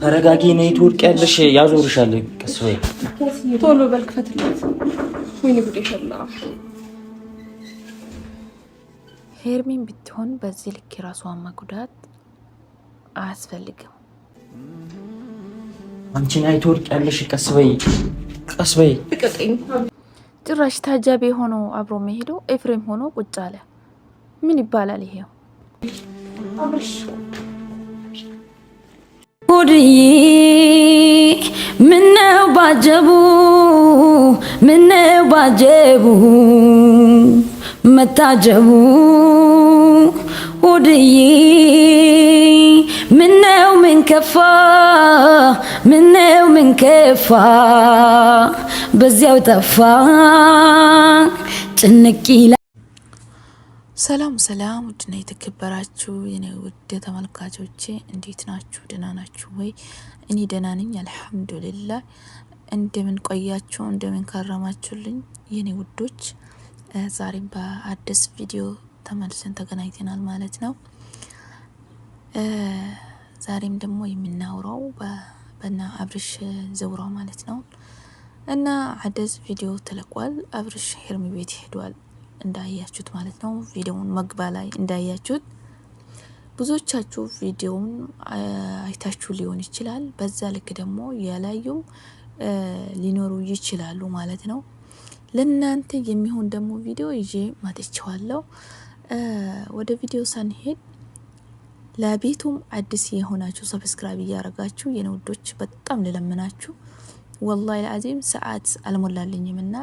ተረጋጊ ነይ ትወድቂያለሽ ያዞርሻል ቀስ በይ ቶሎ በል ክፈትላት ወይኔ ጉዴ ፈላ ሄርሚን ብትሆን በዚህ ልክ ራሷን መጉዳት አያስፈልግም አንቺ ነይ ትወድቂያለሽ ቀስ በይ ጭራሽ ታጃቢ ሆኖ አብሮ መሄዱ ኤፍሬም ሆኖ ቁጭ አለ ምን ይባላል ይሄው አብርሽ ሁድዬ ምነው ባጀቡ መታጀቡ ሁድዬ ምነው ምን ከፋ በዚያው ጠፋ ጭንቂላ ሰላም ውድና የተከበራችሁ የኔ ውድ ተመልካቾቼ እንዴት ናችሁ? ደህና ናችሁ ወይ? እኔ ደህና ነኝ አልሐምዱሊላህ። እንደምን ቆያችሁ? እንደምን ከረማችሁልኝ የኔ ውዶች? ዛሬም በአዲስ ቪዲዮ ተመልሰን ተገናኝተናል ማለት ነው። ዛሬም ደግሞ የምናወራው በና አብርሽ ዘውራ ማለት ነው እና አዲስ ቪዲዮ ተለቋል። አብርሽ ሄርሚ ቤት ሄዷል እንዳያችሁት ማለት ነው። ቪዲዮውን መግቢያ ላይ እንዳያችሁት ብዙዎቻችሁ ቪዲዮውን አይታችሁ ሊሆን ይችላል። በዛ ልክ ደግሞ ያላዩም ሊኖሩ ይችላሉ ማለት ነው። ለእናንተ የሚሆን ደግሞ ቪዲዮ ይዤ ማጥቻለሁ። ወደ ቪዲዮ ሳንሄድ ለቤቱም አዲስ የሆናችሁ ሰብስክራይብ እያረጋችሁ የኔ ውዶች በጣም ልለምናችሁ። ወላሂ ለአዚም ሰዓት አልሞላልኝም እና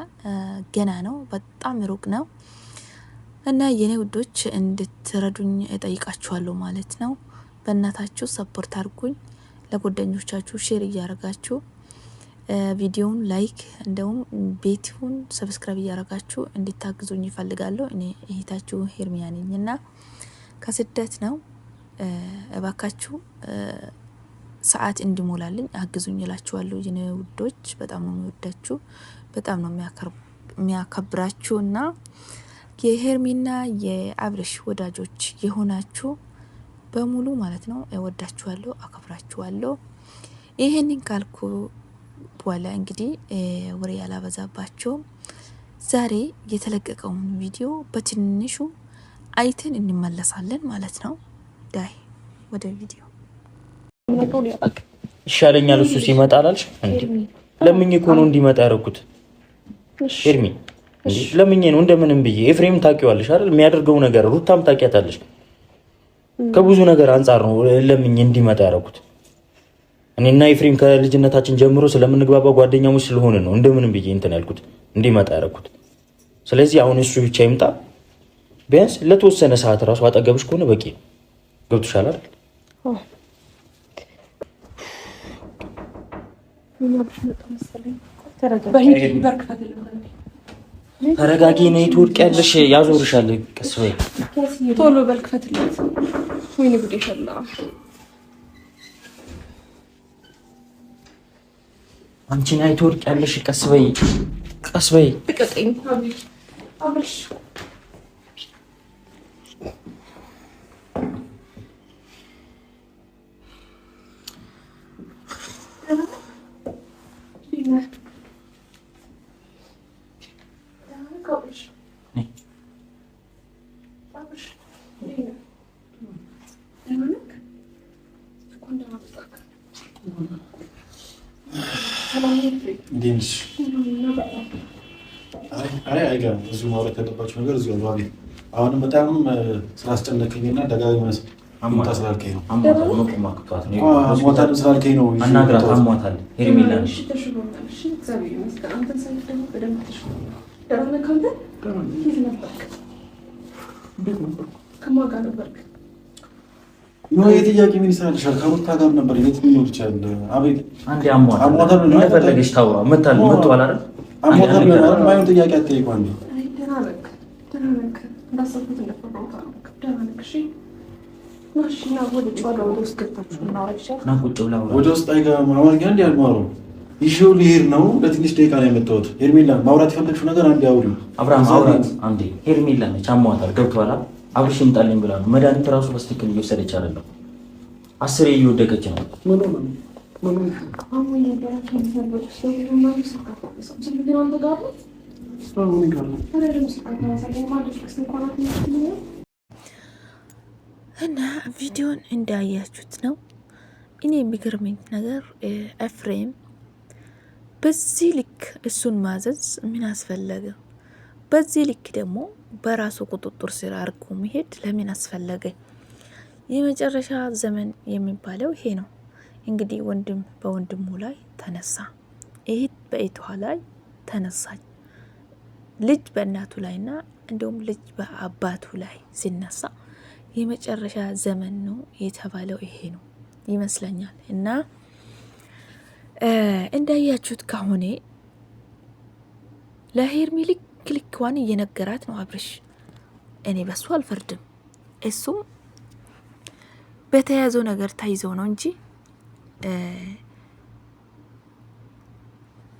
ገና ነው፣ በጣም ሩቅ ነው እና የኔ ውዶች እንድትረዱኝ እጠይቃችኋለሁ ማለት ነው። በእናታችሁ ሰፖርት አድርጉኝ። ለጓደኞቻችሁ ሼር እያረጋችሁ ቪዲዮውን ላይክ እንደውም ቤቱን ሰብስክራይብ እያረጋችሁ እንድታግዙኝ ይፈልጋለሁ። እኔ እህታችሁ ሄርሚያ ነኝና ከስደት ነው። እባካችሁ ሰዓት እንዲሞላልኝ አግዙኝ እላችኋለሁ የኔ ውዶች። በጣም ነው የሚወዳችሁ፣ በጣም ነው የሚያከብራችሁና የሄርሚና የአብርሽ ወዳጆች የሆናችሁ በሙሉ ማለት ነው እወዳችኋለሁ፣ አከብራችኋለሁ። ይሄንን ካልኩ በኋላ እንግዲህ ወሬ ያላበዛባችሁ ዛሬ የተለቀቀውን ቪዲዮ በትንሹ አይተን እንመለሳለን ማለት ነው። ዳይ ወደ ቪዲዮ ይሻለኛል። እሱ ሲመጣ አላልሽ እንዴ? ለምኜ እኮ ነው እንዲመጣ ያደረኩት። ሄርሚ እንዴ ለምኜ ነው እንደምንም ብዬ። ኤፍሬም ታውቂዋለሽ አይደል? የሚያደርገው ነገር ሩታም ታውቂያታለሽ። ከብዙ ነገር አንጻር ነው ለምኜ እንዲመጣ ያደረኩት። እኔና ኤፍሬም ከልጅነታችን ጀምሮ ስለምንግባባ ጓደኛሞች ስለሆነ ነው እንደምንም ብዬ እንትን ያልኩት እንዲመጣ ያደረኩት። ስለዚህ አሁን እሱ ብቻ ይምጣ። ቢያንስ ለተወሰነ ሰዓት ራሱ አጠገብሽ ከሆነ በቂ ነው። ገብቶሻል አይደል? ተረጋጊ ነይ ትወድቂያለሽ ያዞርሻል ቀስ በይ ቶሎ በል ክፈትላት ወይኔ ጉዴ ፈላ አንቺ ነይ ትወድቂያለሽ ቀስ በይ ብቀጠኝ አብርሽ እዚሁ ማውራት ያለባቸው ነገር እዚሁ አባቢ አሁንም በጣም ስላስጨነቀኝና ደጋግመህ አሞታ ስላልከኝ ነው። አሞታል ስላልከኝ ነው። አናግራት አሟታል ሄርሜላን ነው የጥያቄ ምን ይሰራልሻል? ከሩታ ጋር ነበር የት ሊኖር ይችላል? አቤት አንዴ አሟታል እንደፈለገሽ ታውራ መታል መጥቷል አይደል? አሞታል ነው ማየው ጥያቄ አትጠይቁ። አንዴ ወደ ውስጥ አይገባም። አሁን ግን ያልማሩ ይሽው ሊሄድ ነው። ለትንሽ ደቂቃ ነው የመጣሁት። ሄርሜላ ማውራት የፈለግሽው ነገር አንዴ አውሪ። አብርሃም አውራት አንዴ። ሄርሜላ ነች አሟታል ገብቷል። አብርሽ ይምጣልኝ ብላ ነው። መድኃኒት ራሱ በስትክክል እየወሰደች አይደለም። 10 እየወደቀች ነው። እና ቪዲዮን እንዳያችሁት ነው። እኔ የሚገርመኝ ነገር ኤፍሬም በዚህ ልክ እሱን ማዘዝ ምን አስፈለገ? በዚህ ልክ ደግሞ በራሱ ቁጥጥር ስር አድርጎ መሄድ ለምን አስፈለገ? የመጨረሻ ዘመን የሚባለው ይሄ ነው። እንግዲህ ወንድም በወንድሙ ላይ ተነሳ፣ እህት በእህቷ ላይ ተነሳች፣ ልጅ በእናቱ ላይና እንዲሁም ልጅ በአባቱ ላይ ሲነሳ የመጨረሻ ዘመን ነው የተባለው ይሄ ነው ይመስለኛል። እና እንዳያችሁት ከሆነ ለሄርሚ ልክዋን እየነገራት ነው አብርሽ። እኔ በሱ አልፈርድም። እሱም በተያዘው ነገር ተይዘው ነው እንጂ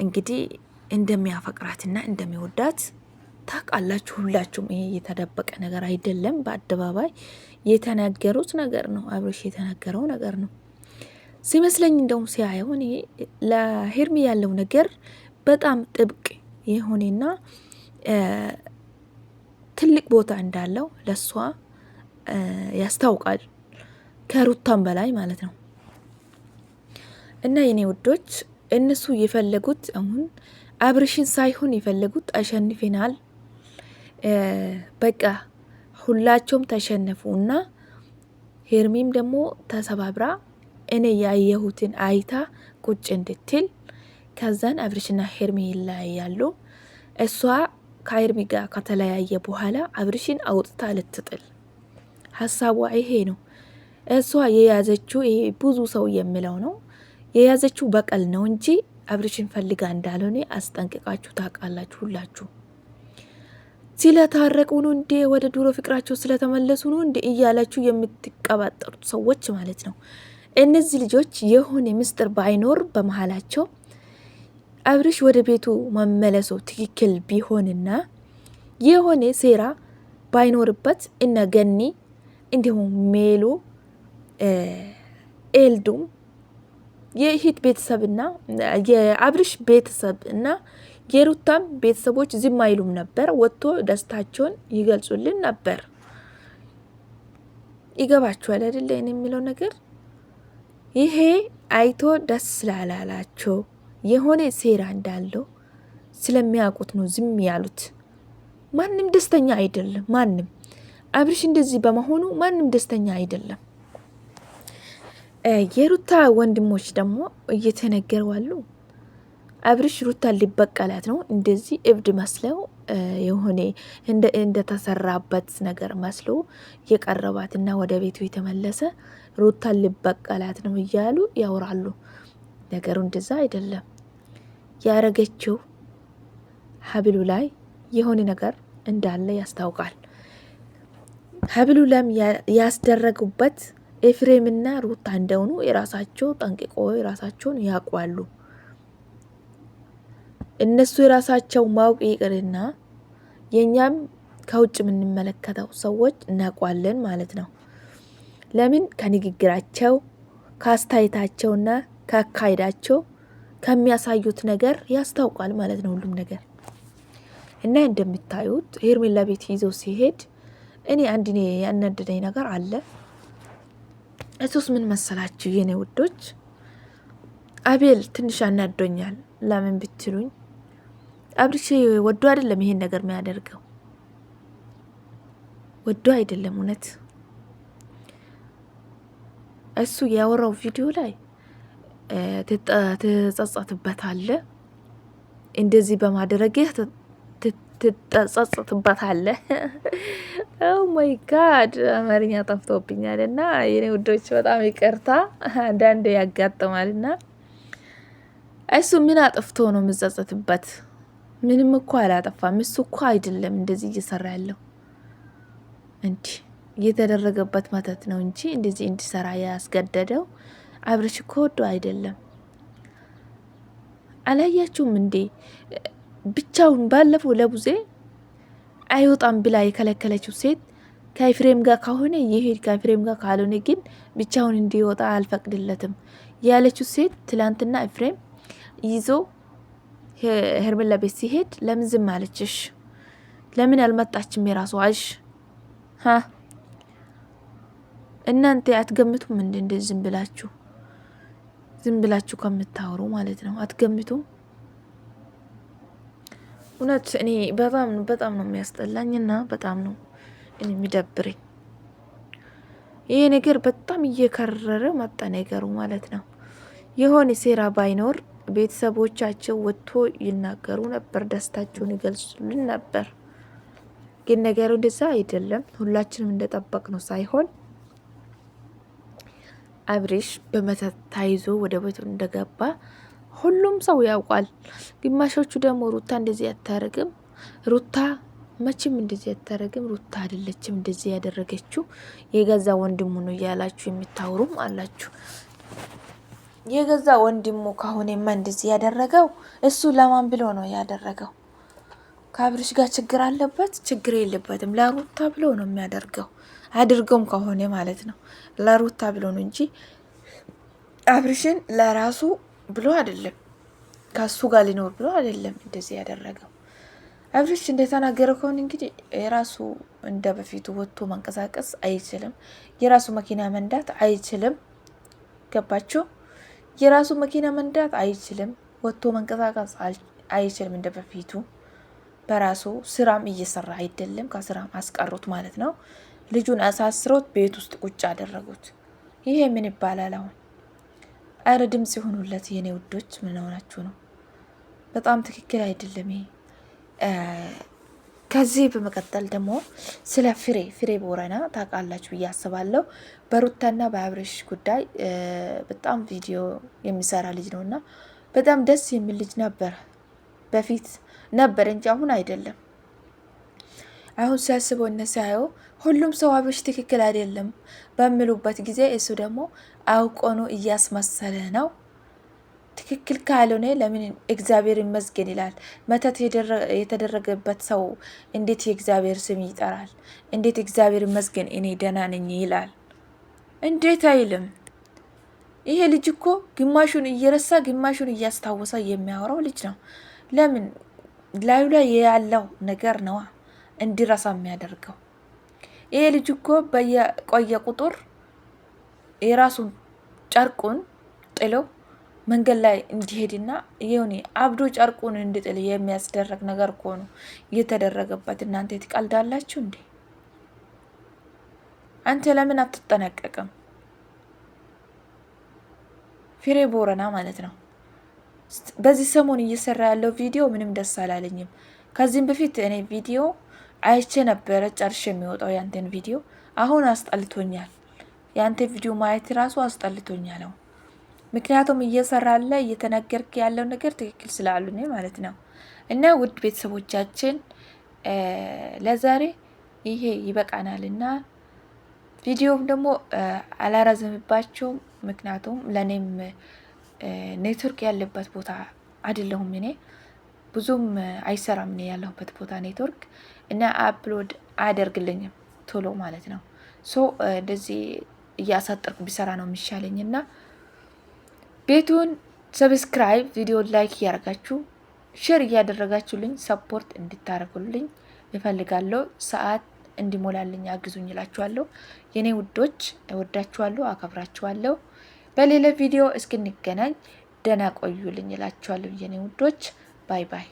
እንግዲህ እንደሚያፈቅራትና እንደሚወዳት ታውቃላችሁ ሁላችሁም። ይሄ የተደበቀ ነገር አይደለም፣ በአደባባይ የተናገሩት ነገር ነው። አብርሽ የተናገረው ነገር ነው ሲመስለኝ። እንደውም ሲያየው እኔ ለሄርሚ ያለው ነገር በጣም ጥብቅ የሆነና ትልቅ ቦታ እንዳለው ለሷ ያስታውቃል፣ ከሩታም በላይ ማለት ነው። እና የኔ ውዶች እነሱ የፈለጉት አሁን አብርሽን ሳይሆን የፈለጉት አሸንፈናል፣ በቃ ሁላቸውም ተሸነፉ እና ሄርሚም ደግሞ ተሰባብራ እኔ ያየሁትን አይታ ቁጭ እንድትል፣ ከዛን አብርሽና ሄርሚ ይለያያሉ። እሷ ከሄርሚ ጋር ከተለያየ በኋላ አብርሽን አውጥታ ልትጥል ሀሳቧ ይሄ ነው። እሷ የያዘችው ይሄ ብዙ ሰው የሚለው ነው የያዘችው በቀል ነው እንጂ አብርሽን ፈልጋ እንዳልሆነ አስጠንቅቃችሁ ታውቃላችሁ ሁላችሁ። ስለታረቁ ነው እንዴ ወደ ድሮ ፍቅራቸው ስለተመለሱ ነው እንዴ እያላችሁ የምትቀባጠሩት ሰዎች ማለት ነው። እነዚህ ልጆች የሆነ ምስጢር ባይኖር በመሀላቸው አብርሽ ወደ ቤቱ መመለሱ ትክክል ቢሆንና የሆነ ሴራ ባይኖርበት እነ ገኒ እንዲሁም ሜሉ ኤልዱም የእህት ቤተሰብና የአብርሽ ቤተሰብ እና የሩታም ቤተሰቦች ዝም አይሉም ነበር። ወጥቶ ደስታቸውን ይገልጹልን ነበር። ይገባችኋል አይደለ? እኔ የሚለው ነገር ይሄ አይቶ ደስ ስላላላቸው የሆነ ሴራ እንዳለው ስለሚያውቁት ነው ዝም ያሉት። ማንም ደስተኛ አይደለም። ማንም አብርሽ እንደዚህ በመሆኑ ማንም ደስተኛ አይደለም። የሩታ ወንድሞች ደግሞ እየተነገረዋሉ አብርሽ ሩታ ሊበቀላት ነው። እንደዚህ እብድ መስለው የሆነ እንደተሰራበት ነገር መስሎ የቀረባትና ወደ ቤቱ የተመለሰ ሩታ ሊበቀላት ነው እያሉ ያወራሉ። ነገሩ እንደዛ አይደለም። ያረገችው ሀብሉ ላይ የሆነ ነገር እንዳለ ያስታውቃል። ሀብሉ ላም ያስደረጉበት ኤፍሬምና ሩታ እንደሆኑ የራሳቸው ጠንቅቆ የራሳቸውን ያውቋሉ። እነሱ የራሳቸው ማወቅ ይቅርና የኛም ከውጭ የምንመለከተው ሰዎች እናውቋለን ማለት ነው። ለምን ከንግግራቸው ከአስተያየታቸውና ከአካሄዳቸው ከሚያሳዩት ነገር ያስታውቃል ማለት ነው ሁሉም ነገር። እና እንደምታዩት ሄርሜላ ቤት ይዘው ሲሄድ እኔ አንድ ያናደደኝ ነገር አለ። እሱስ ምን መሰላችሁ የኔ ውዶች? አቤል ትንሽ አናዶኛል። ለምን ብትሉኝ አብርሽ ወዶ አይደለም ይሄን ነገር የሚያደርገው፣ ወዶ አይደለም። እውነት እሱ ያወራው ቪዲዮ ላይ ትጸጸትበታለህ፣ እንደዚህ በማድረግህ ትጸጸትበታለህ። ኦ ማይ ጋድ አማርኛ ጠፍቶብኛል እና የኔ ውዶች በጣም ይቅርታ፣ አንዳንድ ያጋጥማል። እና እሱ ምን አጥፍቶ ነው የምጸጸትበት? ምንም እኮ አላጠፋም። እሱ እኮ አይደለም እንደዚህ እየሰራ ያለው፣ እንዲህ እየተደረገበት መተት ነው እንጂ እንደዚህ እንዲሰራ ያስገደደው አብርሽ እኮ ወዶ አይደለም። አላያችሁም እንዴ? ብቻውን ባለፈው ለቡዜ አይወጣም ብላ የከለከለችው ሴት ከኤፍሬም ጋር ከሆነ ይሄድ፣ ከኤፍሬም ጋር ካልሆነ ግን ብቻውን እንዲወጣ አልፈቅድለትም ያለችው ሴት ትላንትና ኤፍሬም ይዞ ሄርሜላ ቤት ሲሄድ ለምን ዝም አለችሽ? ለምን አልመጣችም? የራሱ አሽ እናንተ አትገምቱም እንዴ? እንደዚህ ዝም ብላችሁ ከምታወሩ ማለት ነው። አትገምቱም? እውነት እኔ በጣም ነው የሚያስጠላኝና በጣም ነው እኔ የሚደብረኝ። ይሄ ነገር በጣም እየከረረ መጣ ነገሩ ማለት ነው። የሆነ ሴራ ባይኖር ቤተሰቦቻቸው ወጥቶ ይናገሩ ነበር፣ ደስታቸውን ይገልጹልን ነበር። ግን ነገሩ እንደዛ አይደለም። ሁላችንም እንደጠበቅ ነው ሳይሆን አብሬሽ በመተት ታይዞ ወደ ቤቱ እንደገባ ሁሉም ሰው ያውቃል። ግማሾቹ ደግሞ ሩታ እንደዚህ አታረግም፣ ሩታ መቼም እንደዚህ አታረግም፣ ሩታ አይደለችም እንደዚህ ያደረገችው የገዛ ወንድሙ ነው እያላችሁ የሚታወሩም አላችሁ። የገዛ ወንድሙ ከሆነማ እንደዚህ ያደረገው እሱ ለማን ብሎ ነው ያደረገው? ከአብርሽ ጋር ችግር አለበት? ችግር የለበትም። ለሩታ ብሎ ነው የሚያደርገው። አድርገውም ከሆነ ማለት ነው ለሩታ ብሎ ነው እንጂ አብርሽን ለራሱ ብሎ አይደለም፣ ከሱ ጋር ሊኖር ብሎ አይደለም እንደዚህ ያደረገው። አብርሽ እንደተናገረ ከሆነ እንግዲህ የራሱ እንደ በፊቱ ወጥቶ መንቀሳቀስ አይችልም፣ የራሱ መኪና መንዳት አይችልም። ገባችሁ? የራሱ መኪና መንዳት አይችልም፣ ወጥቶ መንቀሳቀስ አይችልም እንደ በፊቱ። በራሱ ስራም እየሰራ አይደለም፣ ከስራም አስቀሩት ማለት ነው። ልጁን አሳስሮት ቤት ውስጥ ቁጭ አደረጉት። ይሄ ምን ይባላል አሁን? አረ ድምጽ ይሆኑለት የኔ ውዶች፣ ምን ሆናችሁ ነው? በጣም ትክክል አይደለም ይሄ። ከዚህ በመቀጠል ደግሞ ስለ ፍሬ ቦረና ታውቃላችሁ ብዬ አስባለሁ። በሩታና በአብርሽ ጉዳይ በጣም ቪዲዮ የሚሰራ ልጅ ነው እና በጣም ደስ የሚል ልጅ ነበር። በፊት ነበር እንጂ አሁን አይደለም። አሁን ሲያስበው እና ሲያየው ሁሉም ሰው አብርሽ ትክክል አይደለም በሚሉበት ጊዜ እሱ ደግሞ አውቆ ነው እያስመሰለ ነው። ትክክል ካልሆነ ለምን እግዚአብሔር ይመስገን ይላል? መተት የተደረገበት ሰው እንዴት የእግዚአብሔር ስም ይጠራል? እንዴት እግዚአብሔር ይመስገን እኔ ደህና ነኝ ይላል? እንዴት አይልም? ይሄ ልጅ እኮ ግማሹን እየረሳ ግማሹን እያስታወሰ የሚያወራው ልጅ ነው። ለምን ላዩ ላይ ያለው ነገር ነዋ እንዲረሳ የሚያደርገው። ይሄ ልጅ እኮ በየቆየ ቁጥር የራሱን ጨርቁን ጥሎ መንገድ ላይ እንዲሄድና የሆነ አብዶ ጨርቁን እንዲጥል የሚያስደረግ ነገር እኮ ነው እየተደረገበት። እናንተ ትቀልዳላችሁ እንዴ? አንተ ለምን አትጠነቀቅም? ፍሬ ቦረና ማለት ነው። በዚህ ሰሞን እየሰራ ያለው ቪዲዮ ምንም ደስ አላለኝም። ከዚህም በፊት እኔ ቪዲዮ አይቼ ነበረ ጨርሼ የሚወጣው ያንተን ቪዲዮ። አሁን አስጠልቶኛል። ያንተ ቪዲዮ ማየት ራሱ አስጠልቶኛል ነው። ምክንያቱም እየሰራለ እየተነገርክ ያለው ነገር ትክክል ስላልሆነ ማለት ነው። እና ውድ ቤተሰቦቻችን ለዛሬ ይሄ ይበቃናል እና ቪዲዮም ደግሞ አላራዘምባቸውም። ምክንያቱም ለእኔም ኔትወርክ ያለበት ቦታ አይደለሁም። እኔ ብዙም አይሰራም እኔ ያለሁበት ቦታ ኔትወርክ እና አፕሎድ አያደርግልኝም ቶሎ ማለት ነው። ሶ እንደዚህ እያሳጠርኩ ቢሰራ ነው የሚሻለኝ እና ቤቱን ሰብስክራይብ፣ ቪዲዮ ላይክ እያደረጋችሁ ሼር እያደረጋችሁልኝ ሰፖርት እንድታደርጉልኝ እፈልጋለሁ። ሰዓት እንዲሞላልኝ አግዙኝ እላችኋለሁ። የኔ ውዶች እወዳችኋለሁ፣ አከብራችኋለሁ። በሌላ ቪዲዮ እስክንገናኝ ደህና ቆዩልኝ እላችኋለሁ የኔ ውዶች። ባይ ባይ።